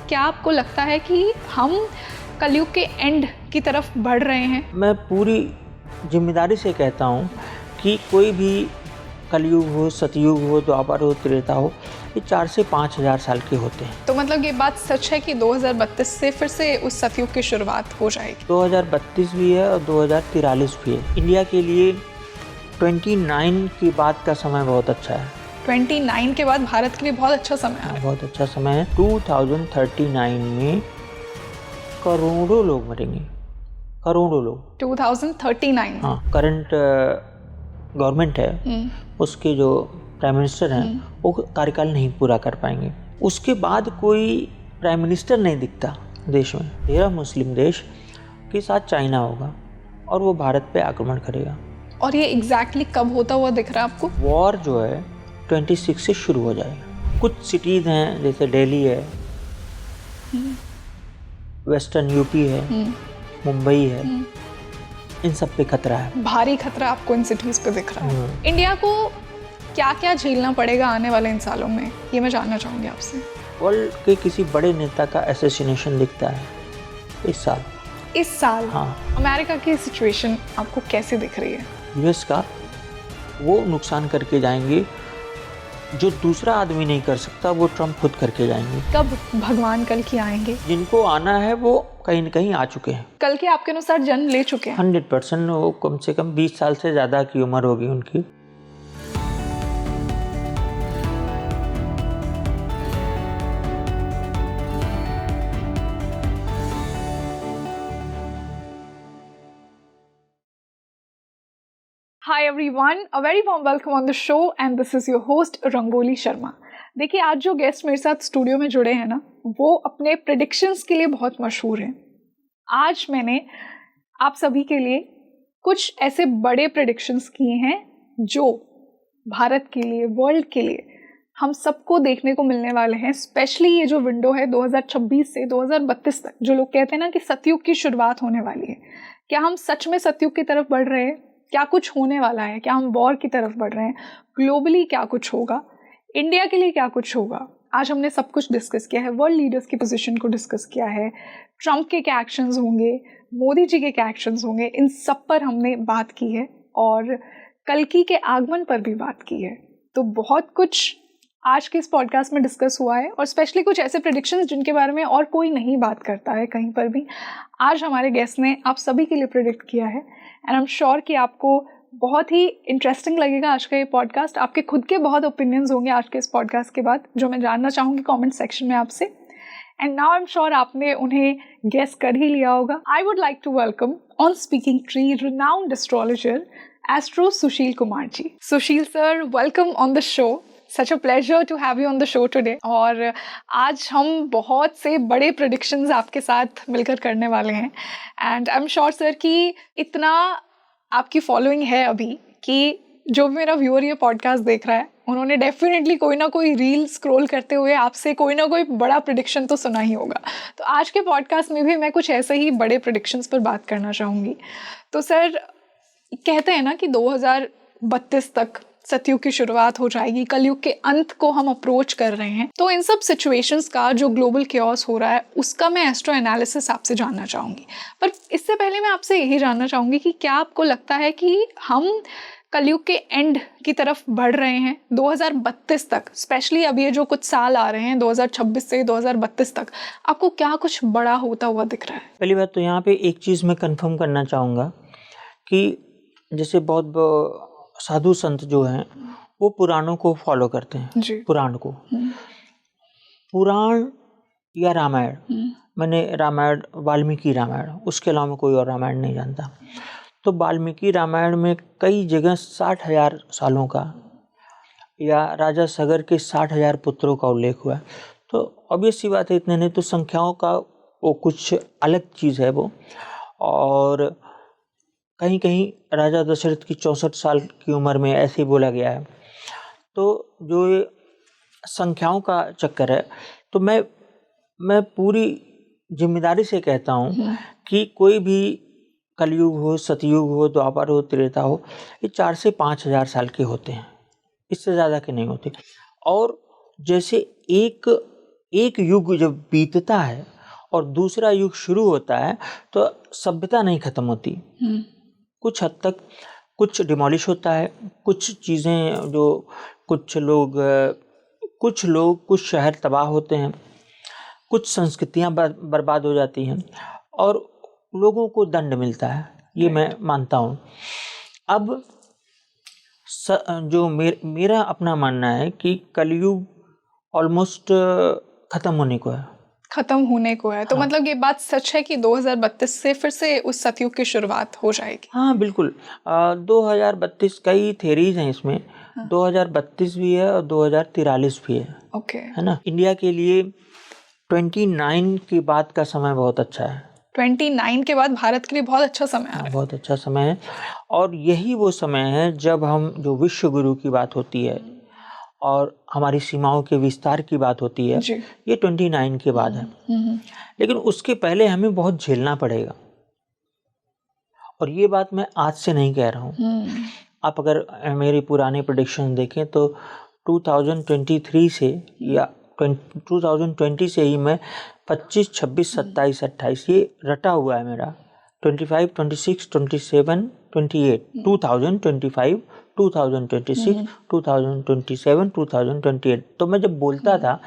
क्या आपको लगता है कि हम कलयुग के एंड की तरफ बढ़ रहे हैं? मैं पूरी जिम्मेदारी से कहता हूँ कि कोई भी कलयुग हो, सतयुग हो, द्वापर हो, त्रेता हो, ये 4 से 5 हज़ार साल के होते हैं। तो मतलब ये बात सच है कि 2032 से फिर से उस सतयुग की शुरुआत हो जाएगी? 2032 भी है और 2043 भी है। इंडिया के लिए 29 के बाद का समय बहुत अच्छा है। 29 के बाद भारत के लिए बहुत अच्छा समय है। बहुत अच्छा समय है। 2039 में करोड़ों लोग मरेंगे, करोड़ों लोग। 2039? हाँ, करंट गवर्नमेंट है, उसके जो प्राइम मिनिस्टर हैं वो कार्यकाल नहीं पूरा कर पाएंगे। उसके बाद कोई प्राइम मिनिस्टर नहीं दिखता देश में। 13 मुस्लिम देश के साथ चाइना होगा और वो भारत पे आक्रमण करेगा। और ये एग्जैक्टली कब होता हुआ दिख रहा है आपको? वॉर जो है 26 से शुरू हो जाएगा। कुछ सिटीज़ हैं जैसे दिल्ली है, वेस्टर्न यूपी है, मुंबई है, इन सब पे खतरा है। भारी खतरा आपको इन सिटीज़ पे दिख रहा है। इंडिया को क्या क्या झेलना पड़ेगा आने वाले इन सालों में, ये मैं जानना चाहूँगी आपसे। वर्ल्ड के किसी बड़े नेता का असैसिनेशन दिखता है इस साल। इस साल? हाँ। अमेरिका की सिचुएशन आपको कैसे दिख रही है? यूएस का वो नुकसान करके जाएंगे जो दूसरा आदमी नहीं कर सकता, वो ट्रम्प खुद करके जाएंगे। कब भगवान कल की आएंगे? जिनको आना है वो कहीं न कहीं आ चुके हैं। कल के आपके अनुसार जन्म ले चुके हैं? 100%। वो कम से कम 20 साल से ज़्यादा की उम्र होगी उनकी। Hi everyone, a very warm welcome on the show and this is your host rangoli Sharma. देखिए, आज जो गेस्ट मेरे साथ स्टूडियो में जुड़े हैं ना, वो अपने प्रेडिक्शंस के लिए बहुत मशहूर हैं। आज मैंने आप सभी के लिए कुछ ऐसे बड़े प्रेडिक्शंस किए हैं जो भारत के लिए, वर्ल्ड के लिए, हम सबको देखने को मिलने वाले हैं। स्पेशली ये जो विंडो है 2026 से 2032 तक, जो लोग कहते हैं ना कि सतयुग की शुरुआत होने वाली है, क्या हम सच में सतयुग की तरफ बढ़ रहे हैं? क्या कुछ होने वाला है? क्या हम वॉर की तरफ बढ़ रहे हैं? ग्लोबली क्या कुछ होगा? इंडिया के लिए क्या कुछ होगा? आज हमने सब कुछ डिस्कस किया है। वर्ल्ड लीडर्स की पोजीशन को डिस्कस किया है। ट्रंप के क्या एक्शंस होंगे, मोदी जी के क्या एक्शंस होंगे, इन सब पर हमने बात की है और कल्कि के आगमन पर भी बात की है। तो बहुत कुछ आज के इस पॉडकास्ट में डिस्कस हुआ है और स्पेशली कुछ ऐसे प्रेडिक्शंस जिनके बारे में और कोई नहीं बात करता है कहीं पर भी, आज हमारे गेस्ट ने आप सभी के लिए प्रेडिक्ट किया है। एंड आई एम श्योर कि आपको बहुत ही इंटरेस्टिंग लगेगा आज का ये पॉडकास्ट। आपके खुद के बहुत ओपिनियंस होंगे आज के इस पॉडकास्ट के बाद, जो मैं जानना चाहूँगी कमेंट सेक्शन में आपसे। And now I am sure आपने उन्हें गेस कर ही लिया होगा। I would like to welcome on Speaking Tree renowned astrologer astro Sushil Kumar ji. Sushil sir, welcome on the show. Such a pleasure to have you on the show today. और आज हम बहुत से बड़े प्रेडिक्शंस आपके साथ मिलकर करने वाले हैं। And I am sure sir कि इतना आपकी फॉलोइंग है अभी कि जो भी मेरा व्यूअर ये पॉडकास्ट देख रहा है, उन्होंने डेफिनेटली कोई ना कोई रील स्क्रॉल करते हुए आपसे कोई ना कोई बड़ा प्रेडिक्शन तो सुना ही होगा। तो आज के पॉडकास्ट में भी मैं कुछ ऐसे ही बड़े प्रेडिक्शंस पर बात करना चाहूँगी। तो सर, कहते हैं ना कि 2032 तक सतयुग की शुरुआत हो जाएगी, कलयुग के अंत को हम अप्रोच कर रहे हैं। तो इन सब सिचुएशंस का जो ग्लोबल केओस हो रहा है, उसका मैं एस्ट्रो एनालिसिस आपसे जानना चाहूँगी। पर इससे पहले मैं आपसे यही जानना चाहूँगी कि क्या आपको लगता है कि हम कलयुग के एंड की तरफ बढ़ रहे हैं 2032 तक? स्पेशली अब ये जो कुछ साल आ रहे हैं 2026 से 2032 तक, आपको क्या कुछ बड़ा होता हुआ दिख रहा है? पहली बात तो यहाँ पे एक चीज़ मैं कंफर्म करना चाहूँगा कि जैसे बहुत साधु संत जो हैं वो पुराणों को फॉलो करते हैं जी। पुराण को। पुराण या रामायण, मैंने रामायण, वाल्मीकि रामायण, उसके अलावा कोई और रामायण नहीं जानता। तो वाल्मीकि रामायण में कई जगह 60,000 सालों का या राजा सगर के 60,000 पुत्रों का उल्लेख हुआ है। तो ऑब्वियस सी बात है, इतने नहीं तो संख्याओं का वो कुछ अलग चीज़ है वो। और कहीं कहीं राजा दशरथ की 64 साल की उम्र में ऐसे ही बोला गया है। तो जो ये संख्याओं का चक्कर है, तो मैं पूरी जिम्मेदारी से कहता हूँ कि कोई भी कलयुग हो, सतयुग हो, द्वापर हो, त्रेता हो, ये 4 से 5 हज़ार साल के होते हैं, इससे ज़्यादा के नहीं होते। और जैसे एक एक युग जब बीतता है और दूसरा युग शुरू होता है तो सभ्यता नहीं खत्म होती। कुछ हद तक कुछ डिमोलिश होता है, कुछ चीज़ें जो कुछ लोग कुछ शहर तबाह होते हैं, कुछ संस्कृतियां बर्बाद हो जाती हैं और लोगों को दंड मिलता है, ये मैं मानता हूँ। अब जो मेरा अपना मानना है कि कलयुग ऑलमोस्ट खत्म होने को है। तो मतलब ये बात सच है कि 2032 से फिर से उस सतयुग की शुरुआत हो जाएगी? हाँ बिल्कुल। 2032 कई थेरीज हैं इसमें। 2032 भी है और 2043 भी है। ओके। है ना। इंडिया के लिए 29 के बाद का समय बहुत अच्छा है। 29 के बाद भारत के लिए बहुत अच्छा समय आ रहा है। बहुत अच्छा समय है और यही वो समय है जब हम जो विश्व गुरु की बात होती है और हमारी सीमाओं के विस्तार की बात होती है, ये 29 के बाद है। लेकिन उसके पहले हमें बहुत झेलना पड़ेगा और ये बात मैं आज से नहीं कह रहा हूँ। आप अगर मेरी पुराने प्रेडिक्शन देखें तो 2023 से या 2020 से ही मैं 25, 26, 27, 28 ये रटा हुआ है मेरा। 25, 26, 27, 28, 2025, 2026, 2027, 2028। तो मैं जब बोलता था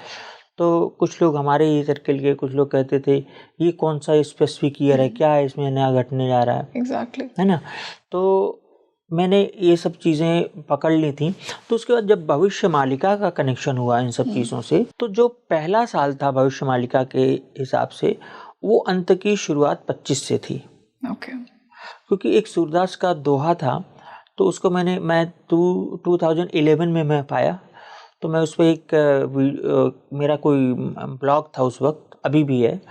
तो कुछ लोग हमारे ही सर्कल के कुछ लोग कहते थे ये कौन सा स्पेसिफिक ईयर है, क्या है इसमें नया घटने जा रहा है। एग्जैक्टली। है ना। तो मैंने ये सब चीज़ें पकड़ ली थी। तो उसके बाद जब भविष्य मालिका का कनेक्शन हुआ इन सब चीज़ों से, तो जो पहला साल था भविष्य मालिका के हिसाब से वो अंत की शुरुआत 25 से थी। ओके। क्योंकि एक सूरदास का दोहा था तो उसको मैं 2011 में मैं पाया, तो मैं उस पर मेरा कोई ब्लॉग था उस वक्त, अभी भी है,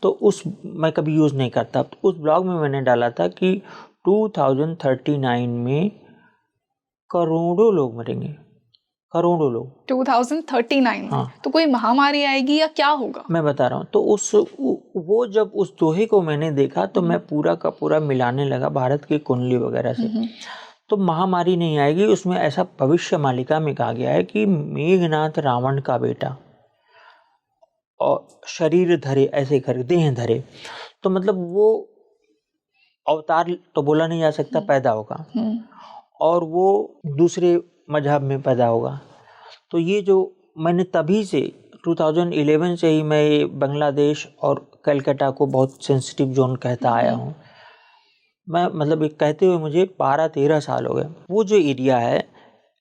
तो उस मैं कभी यूज़ नहीं करता। तो उस ब्लॉग में मैंने डाला था कि 2039 में करोड़ों लोग मरेंगे, करोड़ों लोग। 2039? हाँ। तो कोई महामारी आएगी या क्या होगा? मैं बता रहा हूँ। तो वो जब उस दोहे को मैंने देखा तो मैं पूरा का पूरा मिलाने लगा भारत की कुंडली वगैरह से। तो महामारी नहीं आएगी, उसमें ऐसा भविष्य मालिका में कहा गया है कि मेघनाथ रावण का बेटा और शरीर धरे, ऐसे कर देह धरे, तो मतलब वो अवतार तो बोला नहीं जा सकता, पैदा होगा और वो दूसरे मजहब में पैदा होगा। तो ये जो मैंने तभी से 2011 से ही मैं बांग्लादेश और कलकत्ता को बहुत सेंसिटिव जोन कहता आया हूँ। मैं मतलब एक कहते हुए मुझे 12-13 साल हो गए। वो जो एरिया है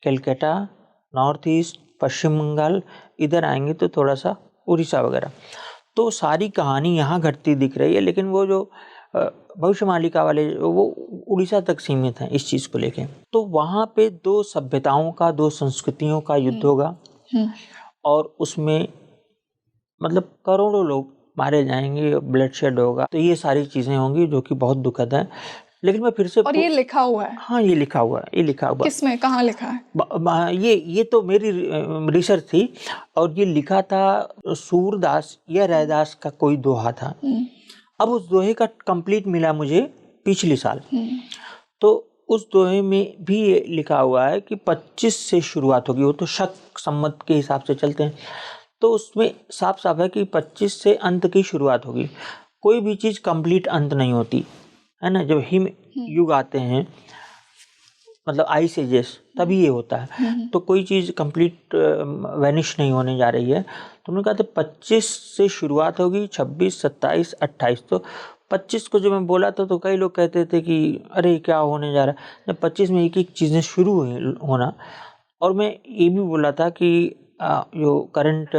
कलकत्ता, नॉर्थ ईस्ट, पश्चिम बंगाल, इधर आएंगे तो थोड़ा सा उड़ीसा वगैरह, तो सारी कहानी यहाँ घटती दिख रही है। लेकिन वो जो भविष्य मालिका वाले वो उड़ीसा तक सीमित हैं इस चीज़ को लेके। तो वहाँ पे दो सभ्यताओं का, दो संस्कृतियों का युद्ध होगा और उसमें मतलब करोड़ों लोग मारे जाएंगे, ब्लडशेड होगा। तो ये सारी चीज़ें होंगी जो कि बहुत दुखद है। लेकिन मैं फिर से और ये लिखा हुआ है? हाँ, ये लिखा हुआ है। किसमें, कहाँ लिखा है? ये तो मेरी रिसर्च थी और ये लिखा था सूरदास या रैदास का कोई दोहा था। अब उस दोहे का कंप्लीट मिला मुझे पिछले साल। तो उस दोहे में भी ये लिखा हुआ है कि 25 से शुरुआत होगी। वो तो शक सम्मत के हिसाब से चलते हैं, तो उसमें साफ साफ है कि 25 से अंत की शुरुआत होगी। कोई भी चीज़ कंप्लीट अंत नहीं होती है ना। जब हिम युग आते हैं, मतलब आइस एजेस, तभी ये होता है। तो कोई चीज़ कंप्लीट वैनिश नहीं होने जा रही है। तो उन्होंने कहा था 25 से शुरुआत होगी, 26, 27, 28। तो 25 को जो मैं बोला था तो कई लोग कहते थे कि अरे क्या होने जा रहा है, जब 25 में एक एक चीज़ें शुरू होना। और मैं ये भी बोला था कि जो करंट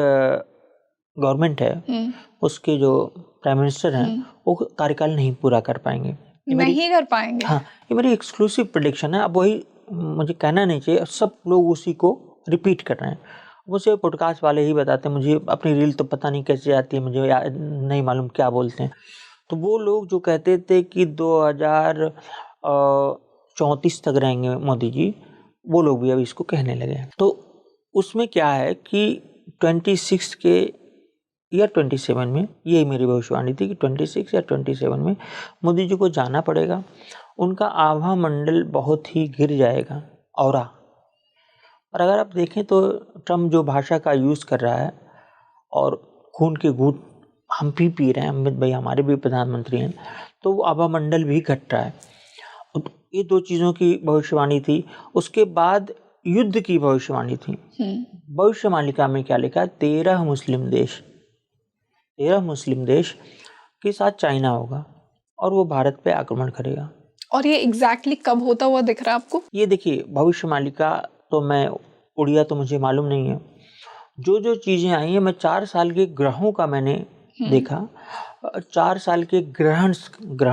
गवर्नमेंट है उसके जो प्राइम मिनिस्टर हैं वो कार्यकाल नहीं पूरा कर पाएंगे, नहीं कर पाएंगे। हाँ, ये मेरी एक्सक्लूसिव प्रेडिक्शन है। अब वही मुझे कहना नहीं चाहिए, सब लोग उसी को रिपीट कर रहे हैं। मुझे पॉडकास्ट वाले ही बताते हैं, मुझे अपनी रील तो पता नहीं कैसे आती है, मुझे नहीं मालूम क्या बोलते हैं। तो वो लोग जो कहते थे कि 2034 तक रहेंगे मोदी जी, वो लोग भी अब इसको कहने लगे हैं। तो उसमें क्या है कि 26 के या 27 में, ये मेरी भविष्यवाणी थी कि 26 या 27 में मोदी जी को जाना पड़ेगा। उनका आभा मंडल बहुत ही गिर जाएगा, और अगर आप देखें तो ट्रम्प जो भाषा का यूज़ कर रहा है और खून के घूंट हम भी पी रहे हैं, अमित भाई हमारे भी प्रधानमंत्री हैं, तो वो आभामंडल भी घट रहा है। ये 2 चीज़ों की भविष्यवाणी थी। उसके बाद युद्ध की भविष्यवाणी थी। भविष्यवाणिका में क्या लिखा है, 13 मुस्लिम देश के साथ चाइना होगा और वो भारत पे आक्रमण करेगा। और ये एग्जैक्टली कब होता हुआ दिख रहा है आपको? ये देखिए, भविष्यवाणिका तो मैं उड़िया तो मुझे मालूम नहीं है। जो जो चीज़ें आई हैं, मैं 4 साल के ग्रहों का मैंने देखा। 4 साल के ग्रहण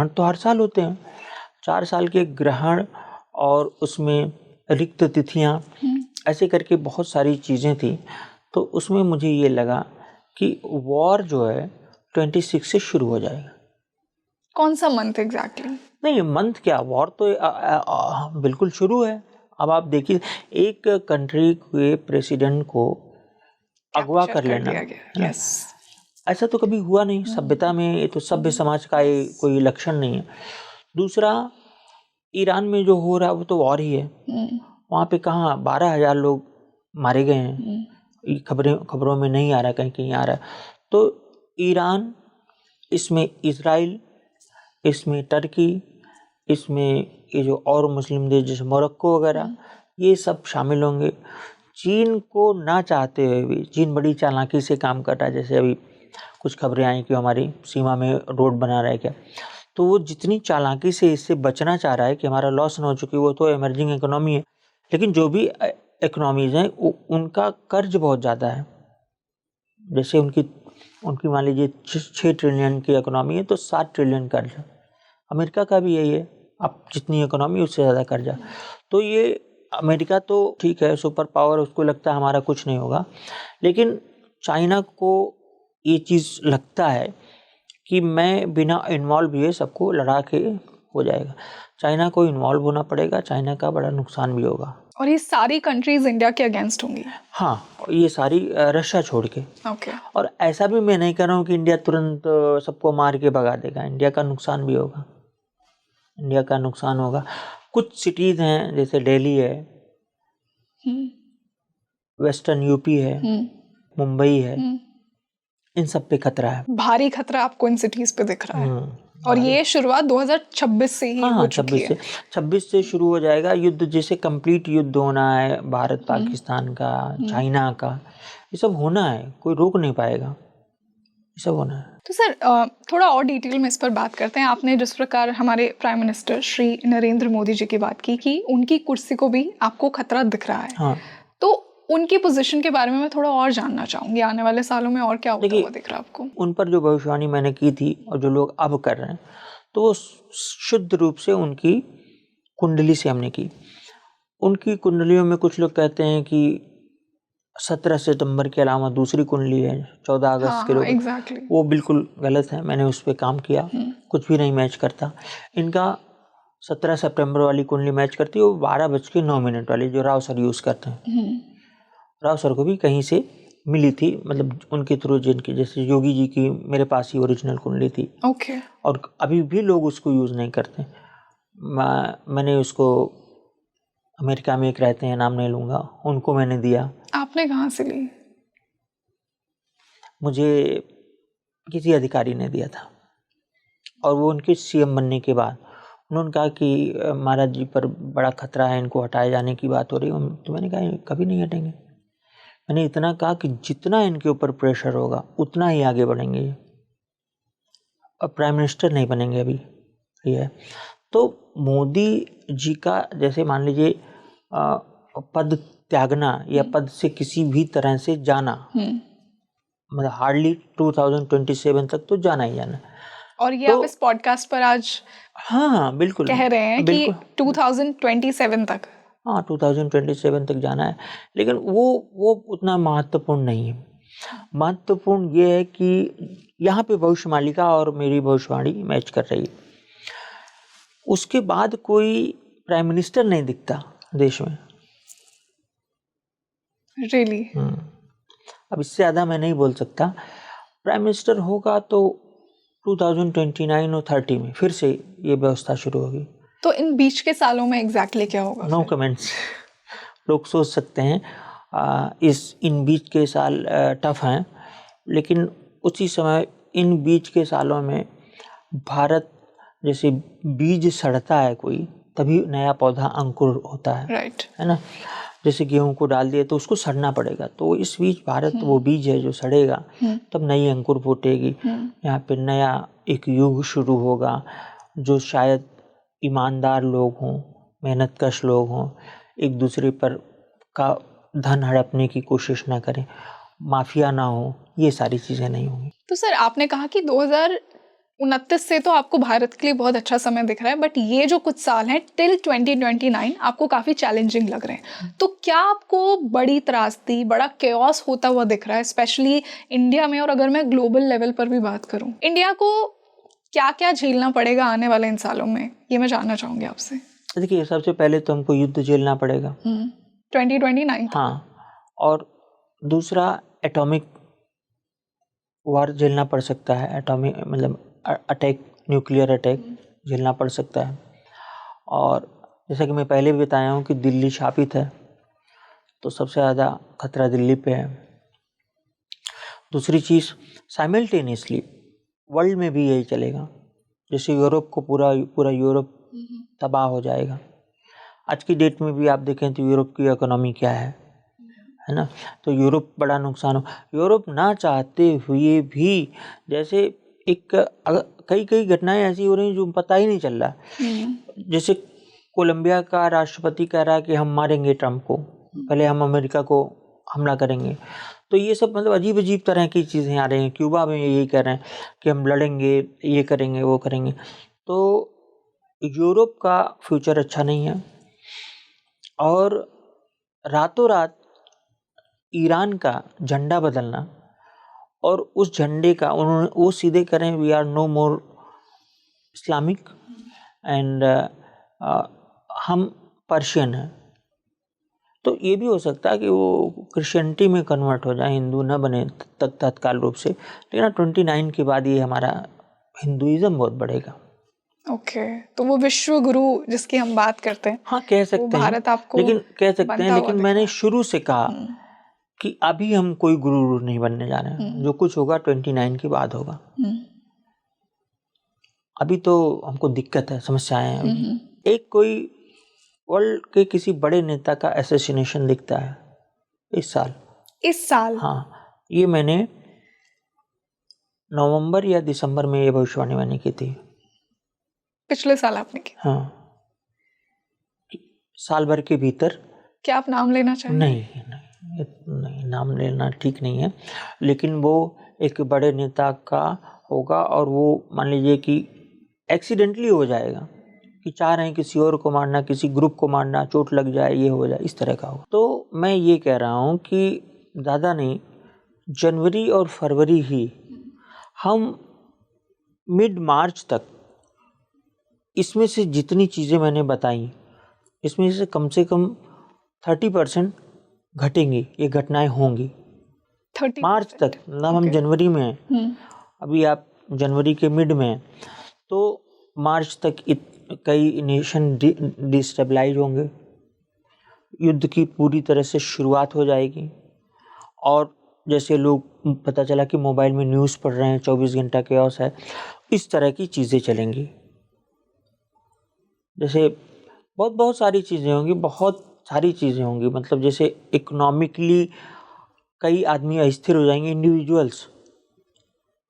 तो हर साल होते हैं। 4 साल के ग्रहण और उसमें रिक्त तिथियां, ऐसे करके बहुत सारी चीज़ें थी। तो उसमें मुझे ये लगा कि वॉर जो है 26 से शुरू हो जाएगा। कौन सा मंथ एग्जैक्टली? नहीं, मंथ क्या, वॉर तो बिल्कुल शुरू है। अब आप देखिए, एक कंट्री के प्रेसिडेंट को अगवा कर लेना, यस, ऐसा तो कभी हुआ नहीं सभ्यता में। ये तो सभ्य समाज का कोई लक्षण नहीं है। दूसरा, ईरान में जो हो रहा है वो तो वॉर ही है। वहाँ पे कहाँ 12,000 लोग मारे गए हैं, खबरों में नहीं आ रहा, कहीं कहीं आ रहा है। तो ईरान, इसमें इजराइल, इसमें टर्की, इसमें ये जो और मुस्लिम देश जैसे मोरक्को वगैरह, ये सब शामिल होंगे। चीन को ना चाहते हुए भी, चीन बड़ी चालाकी से काम कर रहा है। जैसे अभी कुछ खबरें आई कि हमारी सीमा में रोड बना रहा है क्या, तो वो जितनी चालाकी से इससे बचना चाह रहा है कि हमारा लॉस ना हो, चुकी वो तो इमर्जिंग इकोनॉमी है। लेकिन जो भी इकोनॉमीज हैं उनका कर्ज बहुत ज़्यादा है। जैसे उनकी मान लीजिए 6 ट्रिलियन की इकोनॉमी है तो 7 ट्रिलियन कर्ज है। अमेरिका का भी यही है, अब जितनी इकोनॉमी उससे ज़्यादा कर्जा। तो ये अमेरिका तो ठीक है, सुपर पावर, उसको लगता है हमारा कुछ नहीं होगा। लेकिन चाइना को ये चीज़ लगता है कि मैं बिना इन्वॉल्व हुए सबको लड़ा के हो जाएगा। चाइना को इन्वॉल्व होना पड़ेगा, चाइना का बड़ा नुकसान भी होगा। और ये सारी कंट्रीज इंडिया के अगेंस्ट होंगी? हाँ, ये सारी रशिया छोड़ के। ओके। और ऐसा भी मैं नहीं कह रहा हूँ कि इंडिया तुरंत सबको मार के भगा देगा। इंडिया का नुकसान भी होगा, इंडिया का नुकसान होगा। कुछ सिटीज़ हैं जैसे दिल्ली है, वेस्टर्न यूपी है, मुंबई है, इन सब पे खतरा है। भारी खतरा आपको इन सिटीज पे दिख रहा है। और ये शुरुआत 2026 से ही हो चुकी है। 26 से शुरू हो जाएगा युद्ध। जैसे कंप्लीट युद्ध होना है भारत पाकिस्तान का, चाइना का, ये सब होना है, कोई रोक नहीं पाएगा, ये सब होना है। तो सर थोड़ा और डिटेल में इस पर बात करते हैं। आपने जिस प्रकार हमारे प्राइम मिनिस्टर श्री नरेंद्र मोदी जी की बात की कि उनकी कुर्सी को भी आपको खतरा दिख रहा है, हाँ, तो उनकी पोजीशन के बारे में मैं थोड़ा और जानना चाहूंगी। आने वाले सालों में और क्या होता हुआ दिख रहा है आपको? उन पर जो भविष्यवाणी मैंने की थी और जो लोग अब कर रहे हैं, तो वो शुद्ध रूप से उनकी कुंडली से हमने की। उनकी कुंडलियों में कुछ लोग कहते हैं कि 17 सितंबर के अलावा दूसरी कुंडली है 14 अगस्त के रोज। एग्जैक्टली। वो बिल्कुल गलत है, मैंने उस पर काम किया, कुछ भी नहीं मैच करता। इनका 17 सितंबर वाली कुंडली मैच करती है, वो 12:09 वाली जो राव सर यूज़ करते हैं। राव सर को भी कहीं से मिली थी, मतलब उनके थ्रू, जिनकी जैसे योगी जी की मेरे पास ही ओरिजिनल कुंडली थी। ओके। और अभी भी लोग उसको यूज़ नहीं करते। मैंने उसको, अमेरिका में एक रहते हैं, नाम नहीं लूँगा, उनको मैंने दिया। आपने कहाँ से ली? मुझे किसी अधिकारी ने दिया था, और वो उनके सीएम बनने के बाद उन्होंने कहा कि महाराज जी पर बड़ा खतरा है, इनको हटाए जाने की बात हो रही है। तो मैंने कहा कभी नहीं हटेंगे। मैंने इतना कहा कि जितना इनके ऊपर प्रेशर होगा उतना ही आगे बढ़ेंगे। अब प्राइम मिनिस्टर नहीं बनेंगे अभी, ये है। तो मोदी जी का जैसे मान लीजिए पद त्यागना या पद से किसी भी तरह से जाना, मतलब हार्डली 2027 तक तो जाना ही जाना। और ये तो, आप इस पॉडकास्ट पर आज हाँ बिल्कुल कह रहे हैं कि 2027 तक, हाँ 2027 तक जाना है। लेकिन वो उतना महत्वपूर्ण नहीं है। महत्वपूर्ण ये है कि यहाँ पे भविष्यवाणिका और मेरी भविष्यवाणी मैच कर रही है। उसके बाद कोई प्राइम मिनिस्टर नहीं दिखता देश में। रियली? अब इससे ज़्यादा मैं नहीं बोल सकता। प्राइम मिनिस्टर होगा तो 2029 और 30 में फिर से ये व्यवस्था शुरू होगी। तो इन बीच के सालों में एग्जैक्टली क्या होगा? No comments. लोग सोच सकते हैं इन बीच के साल टफ हैं, लेकिन उसी समय इन बीज के सालों में भारत जैसे बीज सड़ता है कोई, तभी नया पौधा अंकुर होता है, राइट, है ना। जैसे गेहूं को डाल दिए तो उसको सड़ना पड़ेगा, तो इस बीच भारत वो बीज है जो सड़ेगा, तब नई अंकुर फूटेगी। यहाँ पे नया एक युग शुरू होगा, जो शायद ईमानदार लोग हों, मेहनतकश लोग हों, एक दूसरे पर का धन हड़पने की कोशिश ना करें, माफिया ना हो, ये सारी चीज़ें नहीं होंगी। तो सर आपने कहा कि 2029 से तो आपको भारत के लिए बहुत अच्छा समय दिख रहा है, बट ये जो कुछ साल हैं टिल 2029 आपको काफ़ी चैलेंजिंग लग रहे हैं। तो क्या आपको बड़ी त्रासदी, बड़ा केओस होता हुआ दिख रहा है, स्पेशली इंडिया में? और अगर मैं ग्लोबल लेवल पर भी बात करूं, इंडिया को क्या क्या झेलना पड़ेगा आने वाले इन सालों में, ये मैं जानना चाहूँगी आपसे। देखिए, सबसे पहले तो हमको युद्ध झेलना पड़ेगा 2029। हाँ, और दूसरा एटॉमिक वार झेलना पड़ सकता है, एटॉमिक मतलब अटैक, न्यूक्लियर अटैक झेलना पड़ सकता है। और जैसा कि मैं पहले भी बताया हूँ कि दिल्ली शापित है, तो सबसे ज़्यादा खतरा दिल्ली पे है। दूसरी चीज़, साइमल्टेनियसली वर्ल्ड में भी यही चलेगा, जैसे यूरोप को पूरा यूरोप तबाह हो जाएगा। आज की डेट में भी आप देखें तो यूरोप की इकोनॉमी क्या है ना, तो यूरोप बड़ा नुकसान हो, यूरोप ना चाहते हुए भी, जैसे एक कई घटनाएं ऐसी हो रही हैं जो पता ही नहीं चल रहा। जैसे कोलंबिया का राष्ट्रपति कह रहा है कि हम मारेंगे ट्रंप को, पहले हम अमेरिका को हमला करेंगे। तो ये सब मतलब अजीब अजीब तरह की चीज़ें आ रही हैं। क्यूबा में यही कह रहे हैं कि हम लड़ेंगे, ये करेंगे, वो करेंगे। तो यूरोप का फ्यूचर अच्छा नहीं है। और रातों रात ईरान का झंडा बदलना और उस झंडे का उन्होंने वो सीधे करें, we are no more Islamic and हम पर्शियन हैं, तो ये भी हो सकता है कि वो क्रिश्चियनिटी में कन्वर्ट हो जाए, हिंदू न बने तत्काल रूप से। लेकिन 29 के बाद ये हमारा हिंदुइज्म बहुत बढ़ेगा। ओके, तो वो विश्व गुरु जिसकी हम बात करते हैं, हाँ कह सकते हैं, भारत आपको लेकिन कह सकते हैं, लेकिन मैंने शुरू से कहा कि अभी हम कोई गुरु नहीं बनने जा रहे हैं। जो कुछ होगा 29 के बाद होगा। अभी तो हमको दिक्कत है, समस्याएं हैं। एक कोई वर्ल्ड के किसी बड़े नेता का असैसिनेशन दिखता है इस साल। हाँ, ये मैंने नवंबर या दिसंबर में ये भविष्यवाणी मैंने की थी, पिछले साल आपने की। हाँ, साल भर के भीतर। क्या आप नाम लेना चाहेंगे? नहीं, नाम लेना ठीक नहीं है, लेकिन वो एक बड़े नेता का होगा और वो मान लीजिए कि एक्सीडेंटली हो जाएगा, कि चाह रहे हैं किसी और को मारना, किसी ग्रुप को मारना, चोट लग जाए, ये हो जाए, इस तरह का हो। तो मैं ये कह रहा हूँ कि ज़्यादा नहीं, जनवरी और फरवरी ही हम मिड मार्च तक इसमें से जितनी चीज़ें मैंने बताई, इसमें से कम 30% घटेंगी, ये घटनाएं होंगी मार्च तक। ना हम जनवरी में हैं, अभी आप जनवरी के मिड में, तो मार्च तक कई नेशन डिस्टेबलाइज होंगे, युद्ध की पूरी तरह से शुरुआत हो जाएगी। और जैसे लोग, पता चला कि मोबाइल में न्यूज़ पढ़ रहे हैं, 24 घंटा केओस है, इस तरह की चीज़ें चलेंगी। जैसे बहुत सारी चीज़ें होंगी, बहुत सारी चीज़ें होंगी। मतलब जैसे इकोनॉमिकली कई आदमी अस्थिर हो जाएंगे, इंडिविजुअल्स,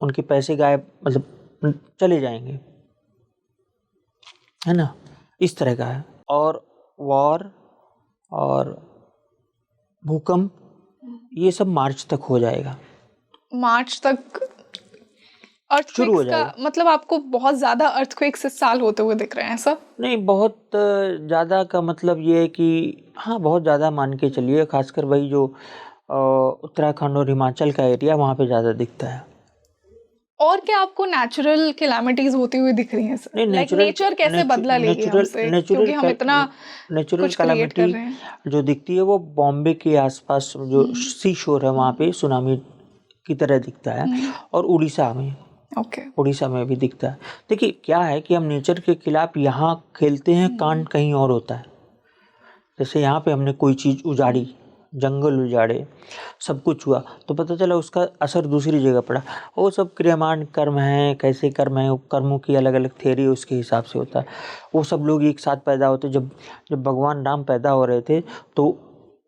उनके पैसे गायब, मतलब चले जाएंगे, है ना, इस तरह का है। और वॉर और भूकंप, ये सब मार्च तक हो जाएगा। मार्च तक शुरू हो जाएगा। मतलब आपको बहुत ज्यादा अर्थक्वेक्स इस साल होते हुए दिख रहे हैं, ऐसा? नहीं, बहुत ज़्यादा का मतलब ये है कि हाँ, बहुत ज़्यादा मान के चलिए, खासकर वही जो उत्तराखंड और हिमाचल का एरिया, वहाँ पे ज़्यादा दिखता है। और क्या आपको नेचुरल कैलामिटीज होती हुई दिख रही हैं सर? नेचर कैसे बदला लेगी हमसे, क्योंकि हम इतना नेचुरल कैलामिटी जो दिखती है वो बॉम्बे के आसपास जो सी शोर है वहाँ पे सुनामी की तरह दिखता है, और उड़ीसा में, उड़ीसा में भी दिखता है। देखिए क्या है कि हम नेचर के खिलाफ यहाँ खेलते हैं, कांड कहीं और होता है। जैसे यहाँ पे हमने कोई चीज़ उजाड़ी, जंगल उजाड़े, सब कुछ हुआ, तो पता चला उसका असर दूसरी जगह पड़ा। वो सब क्रियमान कर्म है, कैसे कर्म है, कर्मों की अलग अलग थ्योरी उसके हिसाब से होता है। वो सब लोग एक साथ पैदा होते। जब जब भगवान राम पैदा हो रहे थे तो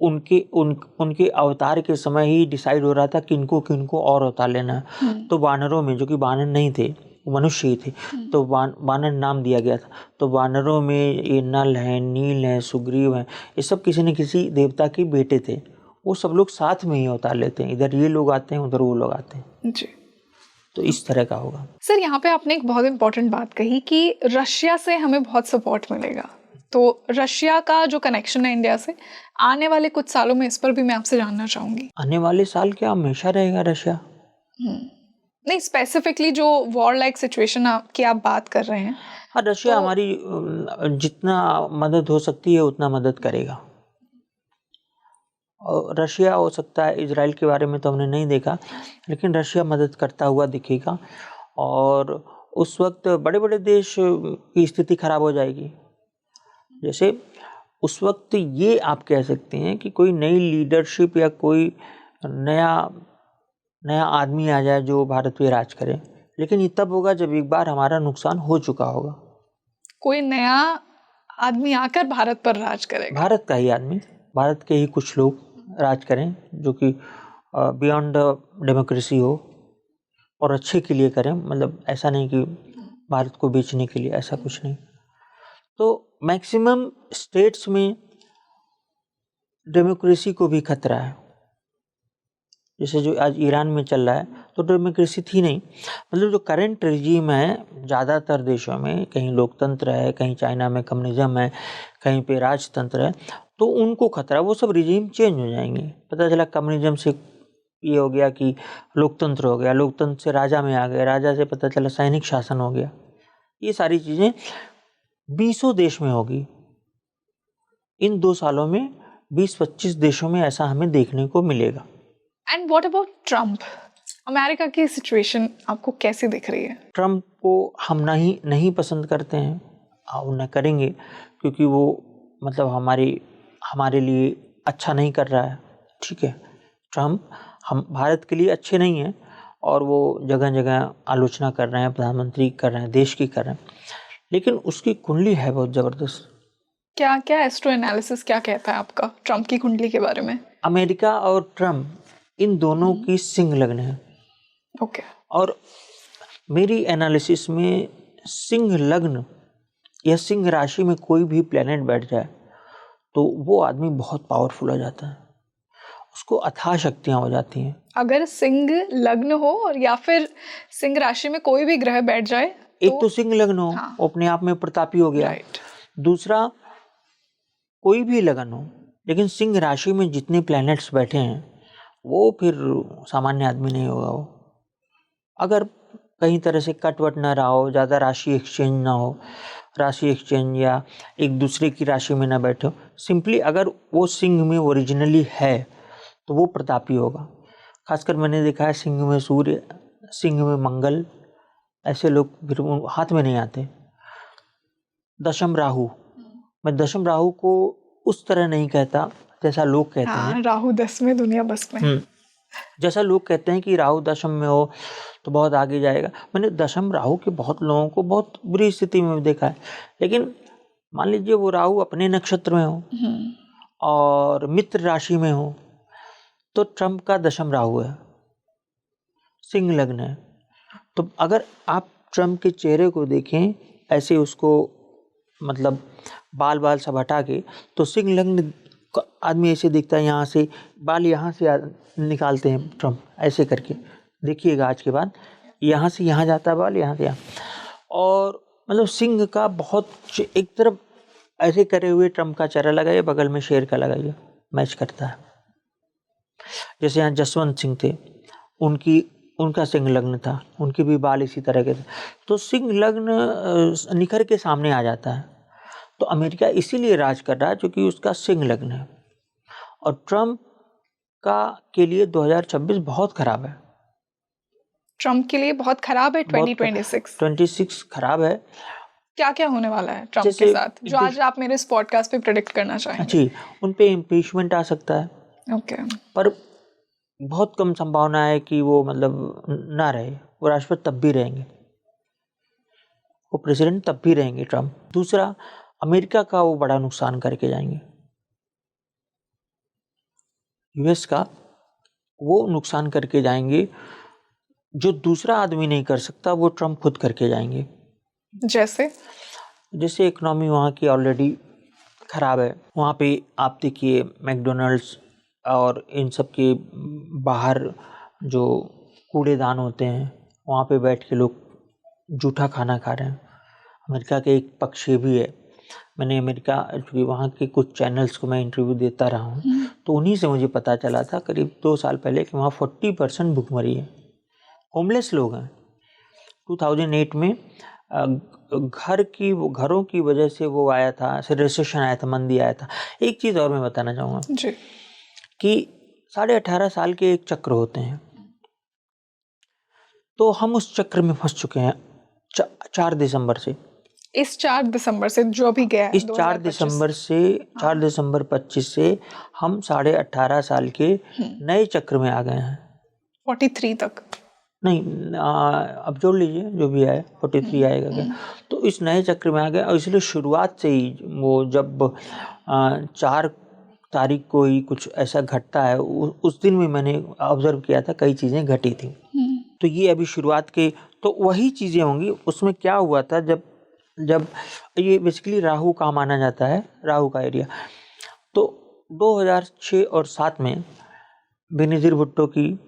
उनके अवतार के समय ही डिसाइड हो रहा था किनको किनको और अवतार लेना है। तो वानरों में, जो कि वानर नहीं थे, मनुष्य ही थे, तो वानर नाम दिया गया था। तो वानरों में ये नल हैं, नील हैं, सुग्रीव हैं, ये सब किसी न किसी देवता के बेटे थे। वो सब लोग साथ में ही अवतार लेते हैं, इधर ये लोग आते हैं, उधर वो लोग आते हैं जी। तो इस तरह का होगा। सर, यहाँ पे आपने एक बहुत इंपॉर्टेंट बात कही कि रशिया से हमें बहुत सपोर्ट मिलेगा, तो रशिया का जो कनेक्शन है इंडिया से, आने वाले कुछ सालों में इस पर भी मैं आपसे जानना चाहूँगी। आने वाले साल क्या हमेशा रहेगा रशिया? नहीं, स्पेसिफिकली जो वॉर लाइक सिचुएशन की आप बात कर रहे हैं। हाँ, रशिया तो हमारी जितना मदद हो सकती है उतना मदद करेगा। और रशिया हो सकता है, इजराइल के बारे में तो हमने नहीं देखा, लेकिन रशिया मदद करता हुआ दिखेगा। और उस वक्त बड़े बड़े देश की स्थिति खराब हो जाएगी। जैसे उस वक्त ये आप कह सकते हैं कि कोई नई लीडरशिप या कोई नया आदमी आ जाए जो भारत पे राज करे, लेकिन ये तब होगा जब एक बार हमारा नुकसान हो चुका होगा। कोई नया आदमी आकर भारत पर राज करेगा? भारत का ही आदमी, भारत के ही कुछ लोग राज करें जो कि बियॉन्ड डेमोक्रेसी हो और अच्छे के लिए करें। मतलब ऐसा नहीं कि भारत को बेचने के लिए, ऐसा कुछ नहीं। तो मैक्सिमम स्टेट्स में डेमोक्रेसी को भी खतरा है। जैसे जो आज ईरान में चल रहा है, तो डेमोक्रेसी थी नहीं। मतलब जो करंट रिजीम है, ज़्यादातर देशों में कहीं लोकतंत्र है, कहीं चाइना में कम्युनिज्म है, कहीं पे राजतंत्र है, तो उनको खतरा। वो सब रिजीम चेंज हो जाएंगे। पता चला कम्युनिज्म से ये हो गया कि लोकतंत्र हो गया, लोकतंत्र से राजा में आ गया, राजा से पता चला सैनिक शासन हो गया। ये सारी चीज़ें 20 देश में होगी। इन 2 सालों में 20-25 देशों में ऐसा हमें देखने को मिलेगा। And what about Trump? America की सिचुएशन आपको कैसी दिख रही है? ट्रम्प को हम नहीं पसंद करते हैं और न करेंगे, क्योंकि वो मतलब हमारे लिए अच्छा नहीं कर रहा है। ठीक है, ट्रम्प हम भारत के लिए अच्छे नहीं हैं और वो जगह जगह आलोचना कर रहे हैं, प्रधानमंत्री कर रहे हैं, देश की कर रहे हैं, लेकिन उसकी कुंडली है बहुत ज़बरदस्त। क्या क्या एस्ट्रो एनालिसिस क्या कहता है आपका ट्रम्प की कुंडली के बारे में? अमेरिका और ट्रम्प इन दोनों की सिंह लग्न है। ओके। और मेरी एनालिसिस में सिंह लग्न या सिंह राशि में कोई भी प्लेनेट बैठ जाए तो वो आदमी बहुत पावरफुल हो जाता है, उसको अथाह शक्तियाँ हो जाती हैं। अगर सिंह लग्न हो और या फिर सिंह राशि में कोई भी ग्रह बैठ जाए, एक तो सिंह लग्न हो, हाँ, वो अपने आप में प्रतापी हो गया। राइट। दूसरा, कोई भी लगन हो, लेकिन सिंह राशि में जितने प्लैनेट्स बैठे हैं वो फिर सामान्य आदमी नहीं होगा। वो अगर कहीं तरह से कटवट ना रहा हो, ज़्यादा राशि एक्सचेंज ना हो, राशि एक्सचेंज या एक दूसरे की राशि में ना बैठे हो, सिंपली अगर वो सिंह में ओरिजिनली है तो वो प्रतापी होगा। खासकर मैंने देखा है सिंह में सूर्य, सिंह में मंगल, ऐसे लोग फिर हाथ में नहीं आते। दशम राहु, मैं दशम राहु को उस तरह नहीं कहता जैसा लोग कहते हैं। राहु 10 में, दुनिया बस में। जैसा लोग कहते हैं कि राहु दशम में हो तो बहुत आगे जाएगा। मैंने दशम राहु के बहुत लोगों को बहुत बुरी स्थिति में देखा है, लेकिन मान लीजिए वो राहु अपने नक्षत्र में हो और मित्र राशि में हो, तो ट्रम्प का दशम राहु है, सिंह लग्न है। तो अगर आप ट्रम्प के चेहरे को देखें ऐसे, उसको मतलब बाल सब हटा के, तो सिंह लग्न आदमी ऐसे दिखता है। यहाँ से बाल यहाँ से निकालते हैं ट्रम्प ऐसे करके, देखिएगा आज के बाद, यहाँ से यहाँ जाता है बाल, यहाँ से यहाँ। और मतलब सिंह का बहुत, एक तरफ ऐसे करे हुए ट्रम्प का चेहरा लगाइए, बगल में शेर का लगाइए, मैच करता है। जैसे यहाँ जसवंत सिंह थे, उनका सिंह लग्न था, उनके भी बाल इसी तरह के थे। तो सिंह लग्न निखर के सामने आ जाता है। तो अमेरिका इसीलिए राज कर रहा है क्योंकि उसका सिंह लग्न है। और ट्रम्प के लिए 2026 बहुत खराब है। ट्रम्प के लिए बहुत खराब है 2026 खराब है। क्या क्या होने वाला है ट्रम्प के साथ, जो आज आप मेरे इस पॉडकास्ट पे प्रेडिक्ट करना चाहेंगे? जी, उन पे इम्पीचमेंट आ सकता है। ओके। पर बहुत कम संभावना है कि वो मतलब ना रहे। वो राष्ट्रपति तब भी रहेंगे, वो प्रेसिडेंट तब भी रहेंगे ट्रम्प। दूसरा, अमेरिका का वो बड़ा नुकसान करके जाएंगे, यूएस का वो नुकसान करके जाएंगे जो दूसरा आदमी नहीं कर सकता, वो ट्रम्प खुद करके जाएंगे। जैसे इकोनॉमी वहाँ की ऑलरेडी खराब है। वहाँ पे आप देखिए मैकडोनल्ड्स और इन सब के बाहर जो कूड़ेदान होते हैं, वहाँ पे बैठ के लोग जूठा खाना खा रहे हैं। अमेरिका के एक पक्ष ये भी है। मैंने अमेरिका क्योंकि वहाँ के कुछ चैनल्स को मैं इंटरव्यू देता रहा हूँ, तो उन्हीं से मुझे पता चला था करीब 2 साल पहले कि वहाँ 40% भुखमरी है, होमलेस लोग हैं। 2008 में घरों की वजह से वो आया था, रिसेशन आया था, मंदी आया था। एक चीज़ और मैं बताना चाहूँगा जी कि 18.5 साल के एक चक्र होते हैं, तो हम उस चक्र में फंस चुके हैं 4 दिसंबर से। इस 4 दिसंबर से जो अभी गया है, इस 4 दिसंबर से 4 दिसंबर 25 से हम 18.5 साल के नए चक्र में आ गए हैं। 43 तक नहीं, अब जोड़ लीजिए जो भी आए, 43 आएगा क्या। तो इस नए चक्र में आ गए। और इसलिए शुरुआत से ही वो जब 4 तारीख को ही कुछ ऐसा घटता है, उस दिन भी मैंने ऑब्जर्व किया था कई चीज़ें घटी थी। तो ये अभी शुरुआत के तो वही चीज़ें होंगी। उसमें क्या हुआ था, जब ये बेसिकली राहु का माना जाता है, राहु का एरिया। तो 2006 और 7 में बेनज़ीर भुट्टो की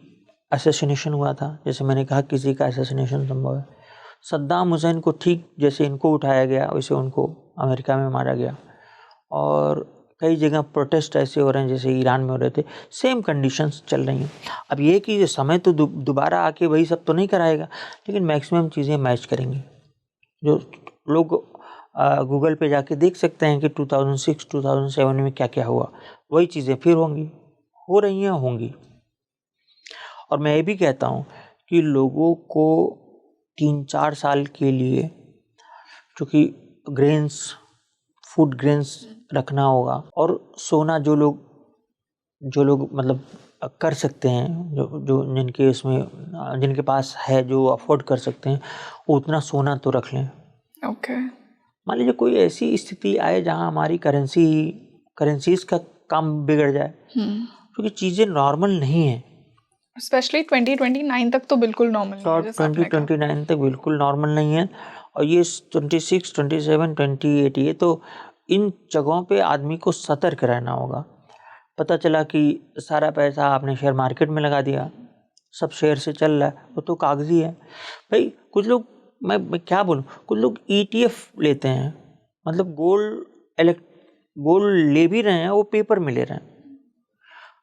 असैसिनेशन हुआ था। जैसे मैंने कहा किसी का असैसिनेशन संभव है। सद्दाम हुसैन को ठीक जैसे इनको उठाया गया वैसे उनको अमेरिका में मारा गया। और कई जगह प्रोटेस्ट ऐसे हो रहे हैं जैसे ईरान में हो रहे थे। सेम कंडीशंस चल रही हैं। अब ये कि समय तो दोबारा आके वही सब तो नहीं कराएगा, लेकिन मैक्सिमम चीज़ें मैच करेंगी। जो लोग गूगल पे जाके देख सकते हैं कि 2006 2007 में क्या क्या हुआ, वही चीज़ें फिर होंगी, हो रही हैं, होंगी। और मैं ये भी कहता हूँ कि लोगों को 3-4 साल के लिए चूँकि फूड ग्रेन्स रखना होगा, और सोना जो लोग मतलब कर सकते हैं, जो जिनके पास है, जो अफोर्ड कर सकते हैं, उतना सोना तो रख लें। ओके। मान लीजिए कोई ऐसी स्थिति आए जहाँ हमारी करेंसीज का काम बिगड़ जाए, क्योंकि चीज़ें नॉर्मल नहीं है। स्पेशली 2029 तक तो बिल्कुल नॉर्मल नहीं है। 2029 तक बिल्कुल नॉर्मल नहीं है। और ये 26, 27, 28 ये तो इन जगहों पे आदमी को सतर्क रहना होगा। पता चला कि सारा पैसा आपने शेयर मार्केट में लगा दिया, सब शेयर से चल रहा है, वो तो कागजी है भाई। कुछ लोग, मैं क्या बोलूँ, कुछ लोग ETF लेते हैं, मतलब गोल्ड ले भी रहे हैं, वो पेपर में ले रहे हैं।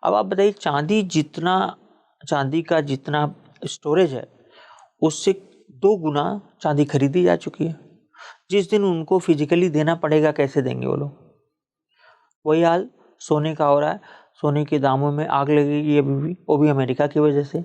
अब आप बताइए, चांदी का जितना स्टोरेज है, उससे 2 गुना चांदी खरीदी जा चुकी है। जिस दिन उनको फिजिकली देना पड़ेगा, कैसे देंगे वो लोग। वही हाल सोने का हो रहा है। सोने के दामों में आग लगेगी अभी भी, वो भी अमेरिका की वजह से।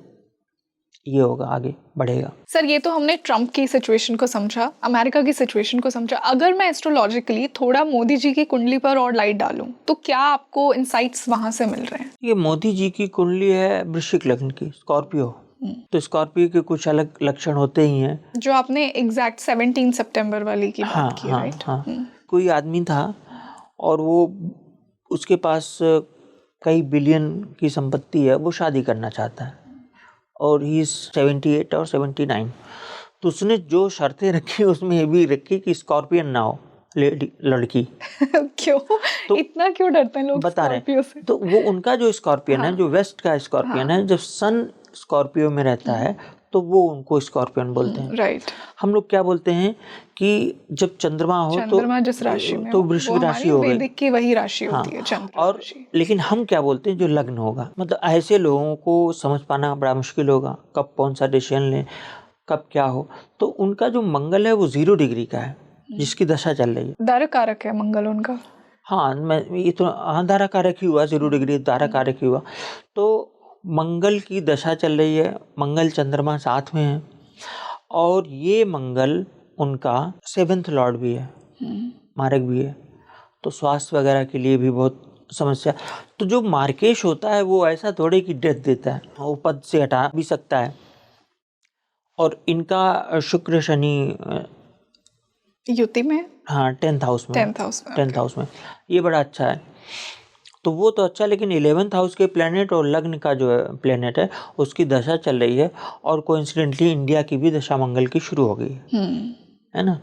ये होगा, आगे बढ़ेगा। सर, ये तो हमने ट्रम्प की सिचुएशन को समझा, अमेरिका की सिचुएशन को समझा। अगर मैं एस्ट्रोलॉजिकली थोड़ा मोदी जी की कुंडली पर और लाइट डालूं, तो क्या आपको इनसाइट्स वहां से मिल रहे हैं? ये मोदी जी की कुंडली है वृश्चिक लग्न की, स्कॉर्पियो। तो स्कॉर्पियो के कुछ अलग लक्षण होते ही हैं, जो आपने एग्जैक्ट 17 सितंबर वाली की बात की, राइट? कोई आदमी था और वो उसके पास कई बिलियन की संपत्ति है, वो शादी करना चाहता है और ही 78 और 79। तो उसने जो शर्तें रखी उसमें ये भी रखी कि स्कॉर्पियन ना हो लड़की। क्यों? तो इतना क्यों डरते हैं लोग बता रहे हैं। तो वो उनका जो स्कॉर्पियन है, जो वेस्ट का स्कॉर्पियन है, जब सन स्कॉर्पियो में रहता है तो वो उनको स्कॉर्पियन बोलते हैं, राइट। हम लोग क्या बोलते हैं कि जब चंद्रमा हो चंद्रमा जिस राशि में तो वृश्चिक राशि हो गई, वैदिक की वही राशि होती है चंद्र और लेकिन हम क्या बोलते हैं, जो लग्न होगा। मतलब ऐसे लोगों को समझ पाना बड़ा मुश्किल होगा, कब कौन सा डिसीजन लें, कब क्या हो। तो उनका जो मंगल है वो 0 डिग्री का है, जिसकी दशा चल रही है। दारा कारक है मंगल उनका। हाँ, मैं ये तो दारा कारक ही हुआ, 0 डिग्री दारा कारक ही हुआ। तो मंगल की दशा चल रही है, मंगल चंद्रमा साथ में है, और ये मंगल उनका 7th लॉर्ड भी है, मारक भी है। तो स्वास्थ्य वगैरह के लिए भी बहुत समस्या। तो जो मार्केश होता है वो ऐसा थोड़े कि डेथ देता है, वो पद से हटा भी सकता है। और इनका शुक्र शनि युति में, हाँ 10th हाउस में, 10th हाउस में ये बड़ा अच्छा है। तो वो तो अच्छा, लेकिन 11th हाउस के प्लेनेट और लग्न का जो है प्लेनेट है उसकी दशा चल रही है, और कोइंसिडेंटली इंडिया की भी दशा मंगल की शुरू हो गई है ना।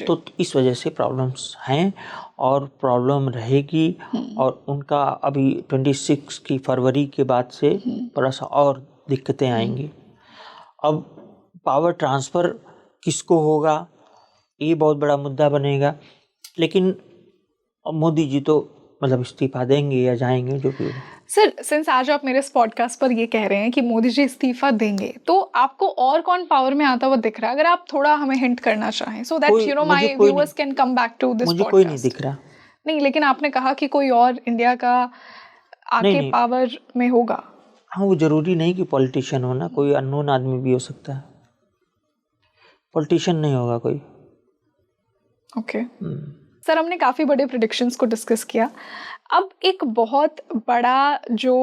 तो इस वजह से प्रॉब्लम्स हैं और प्रॉब्लम रहेगी। और उनका अभी 26 की फरवरी के बाद से थोड़ा सा और दिक्कतें आएंगी। अब पावर ट्रांसफ़र किसको होगा ये बहुत बड़ा मुद्दा बनेगा, लेकिन मोदी जी तो मतलब इस्तीफा देंगे या जाएंगे जो भी। सर, सिंस आज आप मेरे इस पॉडकास्ट पर ये कह रहे हैं कि मोदी जी इस्तीफा देंगे, तो आपको और कौन पावर में आता हुआ दिख रहा है? अगर आप थोड़ा हमें हिंट करना चाहें, so that you know my viewers can come back to this podcast. मुझे कोई नहीं दिख रहा। नहीं, लेकिन आपने कहा कि कोई और इंडिया का आके पावर में होगा। हाँ, वो जरूरी नहीं कि पॉलिटिशियन होना, कोई अननोन आदमी भी हो सकता है, पॉलिटिशियन नहीं होगा कोई। ओके सर, हमने काफ़ी बड़े प्रेडिक्शंस को डिस्कस किया। अब एक बहुत बड़ा जो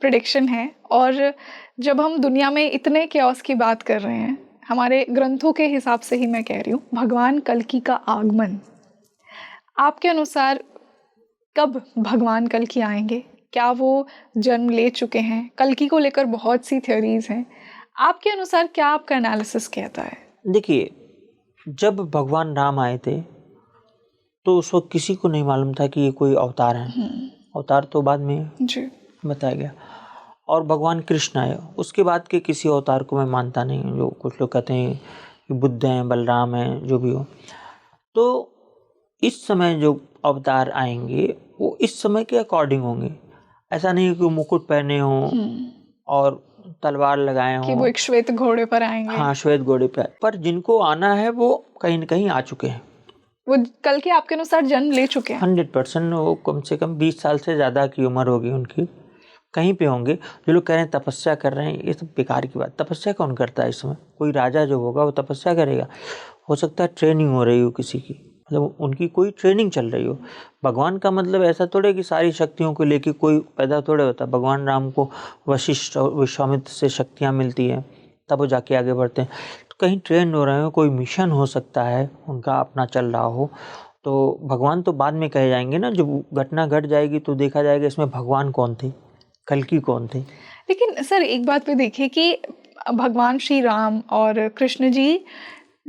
प्रेडिक्शन है, और जब हम दुनिया में इतने क्योस की बात कर रहे हैं, हमारे ग्रंथों के हिसाब से ही मैं कह रही हूँ, भगवान कल्कि का आगमन, आपके अनुसार कब भगवान कल्कि आएंगे? क्या वो जन्म ले चुके हैं? कल्कि को लेकर बहुत सी थ्योरीज हैं, आपके अनुसार क्या आपका एनालिसिस कहता है? देखिए, जब भगवान राम आए थे तो उस वक्त किसी को नहीं मालूम था कि ये कोई अवतार है। अवतार तो बाद में जी बताया गया। और भगवान कृष्ण आए, उसके बाद के किसी अवतार को मैं मानता नहीं। जो कुछ लोग कहते हैं कि बुद्ध हैं, बलराम हैं, जो भी हो। तो इस समय जो अवतार आएंगे वो इस समय के अकॉर्डिंग होंगे। ऐसा नहीं कि मुकुट पहने हों और तलवार लगाए हों कि वो एक श्वेत घोड़े पर आएंगे। हाँ, श्वेत घोड़े पर जिनको आना है वो कहीं न कहीं आ चुके हैं। वो कल के आपके अनुसार जन्म ले चुके हैं 100%। वो कम से कम 20 साल से ज़्यादा की उम्र होगी उनकी, कहीं पे होंगे। जो लोग कह रहे हैं तपस्या कर रहे हैं, ये सब बेकार की बात। तपस्या कौन करता है इस समय? कोई राजा जो होगा वो तपस्या करेगा? हो सकता है ट्रेनिंग हो रही हो किसी की, मतलब उनकी कोई ट्रेनिंग चल रही हो। भगवान का मतलब ऐसा थोड़े कि सारी शक्तियों को लेके कोई पैदा थोड़े होता। भगवान राम को वशिष्ठ और विश्वामित्र से शक्तियाँ मिलती हैं, तब वो जाके आगे बढ़ते हैं। तो कहीं ट्रेन हो रहे हो, कोई मिशन हो सकता है उनका अपना चल रहा हो। तो भगवान तो बाद में कहे जाएंगे ना, जब घटना घट जाएगी तो देखा जाएगा इसमें भगवान कौन थे, कल्कि कौन थे। लेकिन सर एक बात पे देखिए कि भगवान श्री राम और कृष्ण जी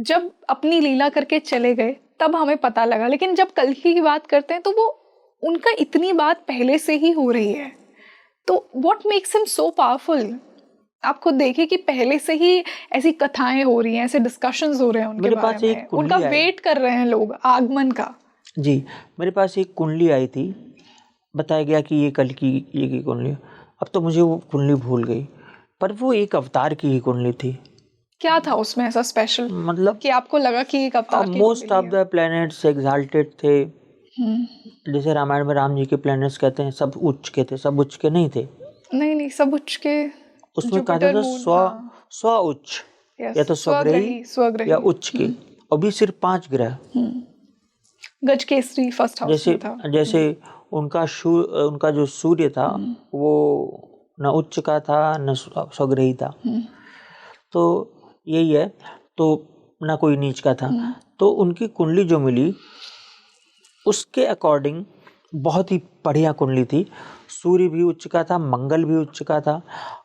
जब अपनी लीला करके चले गए तब हमें पता लगा, लेकिन जब कल्कि की बात करते हैं तो वो उनका इतनी बात पहले से ही हो रही है। तो what makes him so powerful? आप खुद देखिए कि पहले से ही ऐसी कथाएं हो रही हैं, ऐसे डिस्कशंस हो रहे हैं उनके बारे में, उनका वेट कर रहे हैं लोग आगमन का। जी, मेरे पास एक कुंडली आई थी, बताया गया कि ये कल्कि की कुंडली। अब तो मुझे वो कुंडली भूल गई, पर वो एक अवतार की ही कुंडली थी। क्या था उसमें ऐसा स्पेशल, मतलब कि आपको लगा कि एक अवतार की? Most of the planets exalted थे। जैसे रामायण में राम जी के प्लैनेट्स कहते हैं सब उच्च के थे, सब उच्च के नहीं थे। नहीं, सब उच्च के। उसमें कहा था स्व उच्च, या तो स्वग्रही या उच्च के, और भी सिर्फ 5 ग्रह। गज केसरी फर्स्ट हाउस में था। जैसे उनका जो सूर्य था वो न उच्च का था न स्वग्रही था, तो यही है। तो ना कोई नीच का था। तो उनकी कुंडली जो मिली उसके अकॉर्डिंग बहुत ही बढ़िया कुंडली थी। सूर्य भी उच्च का था, मंगल भी उच्च का था,